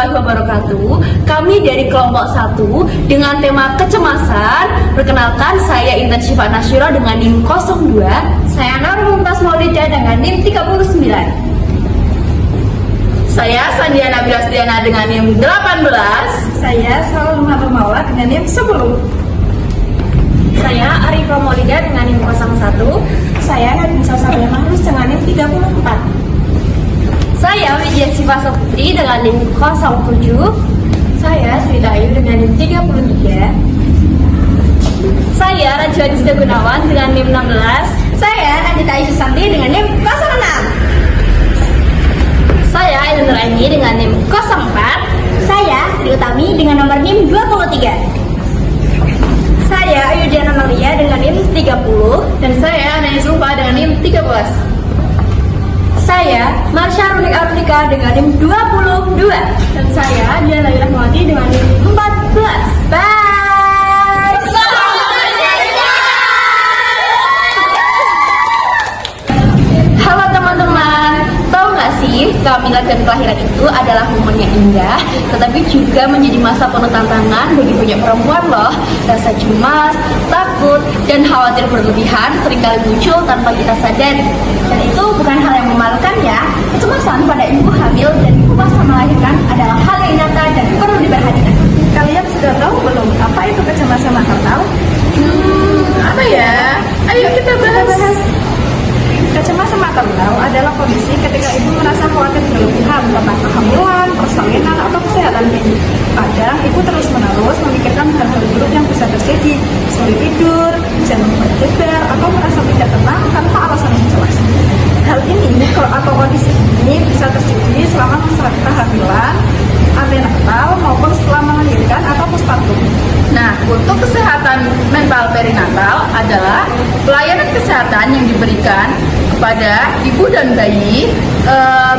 warahmatullahi wabarakatuh. Kami dari kelompok 1 dengan tema kecemasan. Perkenalkan, saya Intan Syifa Nasyira dengan NIM 02. Saya Nur Mumtaz Maulida dengan NIM 39. Saya Sandiana Bilasdiana dengan NIM 18. Saya Salul Mawar dengan NIM 10. Saya Arifah Maulida dengan NIM 01. Saya Nabisa Sabila Mahrus dengan NIM 34. Saya Widya Siva Saputri dengan NIM 07. Saya Swita Ayu dengan NIM 33. Saya Rajwa Dista Gunawan dengan NIM 16. Saya Nandita Susanti dengan NIM 06. Saya Ainun Nuraini dengan NIM 04. Saya Tri Utami dengan nomor NIM 23. Saya Ayudiana Maria dengan NIM 30. Dan saya Anaya Zulfa dengan NIM 13. Saya Marsha Runik Afrika dengan NIM 22. Dan saya Diana Rahmawati dengan NIM 14. Bye. Halo teman-teman, tahu nggak sih kehamilan dan kelahiran itu adalah momen yang indah, tetapi juga menjadi masa penuh tantangan bagi banyak perempuan loh. Rasa cemas, takut, dan khawatir berlebihan seringkali muncul tanpa kita sadari. Dan itu bukan hal yang memalukan ya. Kecemasan pada ibu hamil dan ibu pasca melahirkan adalah hal yang nyata dan perlu diperhatikan. Kalian sudah tahu belum apa itu kecemasan maternal? Apa ya? Ayo kita bahas. Kecemasan maternal adalah kondisi ketika ibu merasa khawatir berlebihan tentang kehamilan, persalinan, atau kesehatan bayi. Kadang ibu terus-menerus memikirkan hal-hal buruk yang bisa terjadi, sulit tidur, jantung berdebar, atau merasa tidak tenang tanpa alasan yang jelas. Hal ini atau kondisi ini bisa terjadi selama masa kehamilan, antenatal, maupun setelah melahirkan atau postpartum. Nah, untuk kesehatan mental perinatal adalah pelayanan kesehatan yang diberikan kepada ibu dan bayi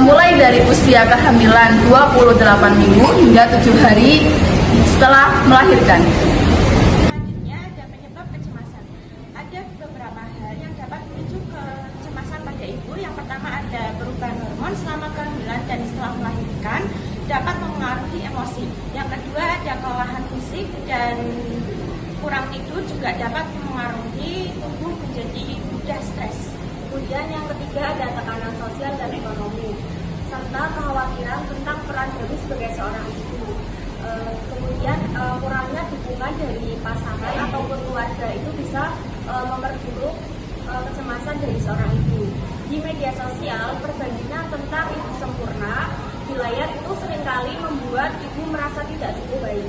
mulai dari usia kehamilan 28 minggu hingga 7 hari setelah melahirkan. Selanjutnya ada penyebab kecemasan. Ada beberapa hal yang dapat memicu kecemasan pada ibu. Yang pertama ada perubahan hormon selama kehamilan dan setelah melahirkan dapat mempengaruhi emosi. Yang kedua ada kelelahan fisik dan kurang tidur juga dapat mempengaruhi tubuh menjadi mudah stres. Kemudian yang ketiga ada tekanan sosial dan ekonomi, serta kekhawatiran tentang peran bayi sebagai seorang ibu. Kemudian kurangnya dukungan dari pasangan ataupun keluarga itu bisa memperburuk kecemasan dari seorang ibu. Di media sosial, perbandingan tentang ibu sempurna di layar itu seringkali membuat ibu merasa tidak cukup baik.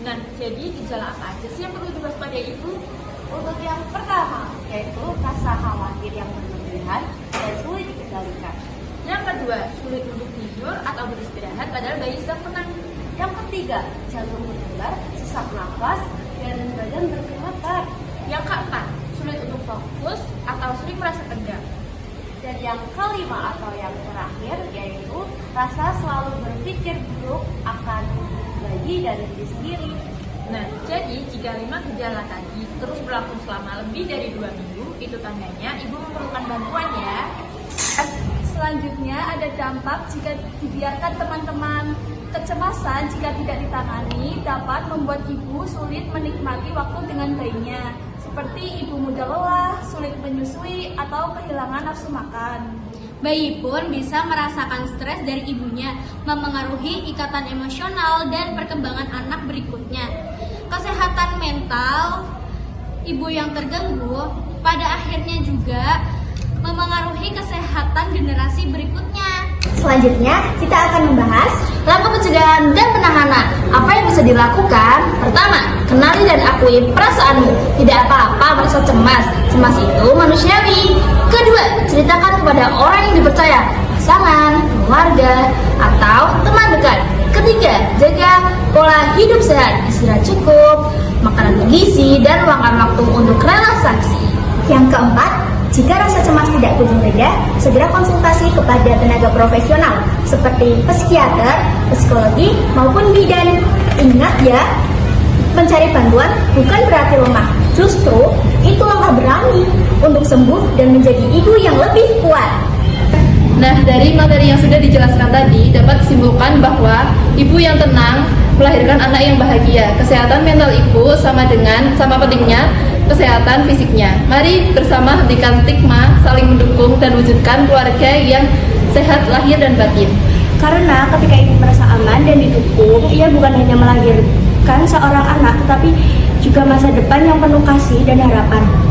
Nah, jadi gejala apa aja sih yang perlu diwaspadai ibu? Untuk yang pertama, yaitu rasa khawatir yang berlebihan dan sulit dikendalikan. Yang kedua, sulit untuk tidur atau beristirahat padahal bayi sedang tenang. Yang ketiga, jantung berdebar, sesak nafas, dan badan bergemetar. Yang keempat, sulit untuk fokus atau sering merasa tegang. Dan yang kelima atau yang terakhir, yaitu rasa selalu berpikir buruk akan bayi dan diri sendiri. Nah, jadi jika 5 gejala tadi terus berlangsung selama lebih dari 2 minggu, itu tandanya ibu memerlukan bantuan ya. Selanjutnya ada dampak jika dibiarkan teman-teman. Kecemasan jika tidak ditangani dapat membuat ibu sulit menikmati waktu dengan bayinya, seperti ibu mudah lelah, sulit menyusui, atau kehilangan nafsu makan. Bayi pun bisa merasakan stres dari ibunya, memengaruhi ikatan emosional dan perkembangan anak berikutnya. Kesehatan mental ibu yang terganggu pada akhirnya juga memengaruhi kesehatan generasi berikutnya. Selanjutnya, kita akan membahas Langkah pencegahan dan penanganan. Apa yang bisa dilakukan? Pertama, kenali dan akui perasaanmu. Tidak apa-apa merasa cemas. Cemas itu manusiawi. Kedua, ceritakan kepada orang yang dipercaya, pasangan, keluarga, atau teman dekat. Ketiga, jaga pola hidup sehat, istirahat cukup, makanan bergizi, dan luangkan waktu untuk relaksasi. yang keempat. Jika rasa cemas tidak kunjung reda, segera konsultasi kepada tenaga profesional seperti psikiater, psikologi, maupun bidan. Ingat ya, mencari bantuan bukan berarti lemah. Justru itu langkah berani untuk sembuh dan menjadi ibu yang lebih kuat. Nah, dari materi yang sudah dijelaskan tadi dapat disimpulkan bahwa ibu yang tenang melahirkan anak yang bahagia. Kesehatan mental ibu sama pentingnya kesehatan fisiknya. Mari bersama hentikan stigma, saling mendukung dan wujudkan keluarga yang sehat lahir dan batin. Karena ketika ibu merasa aman dan didukung, ia bukan hanya melahirkan seorang anak, tetapi juga masa depan yang penuh kasih dan harapan.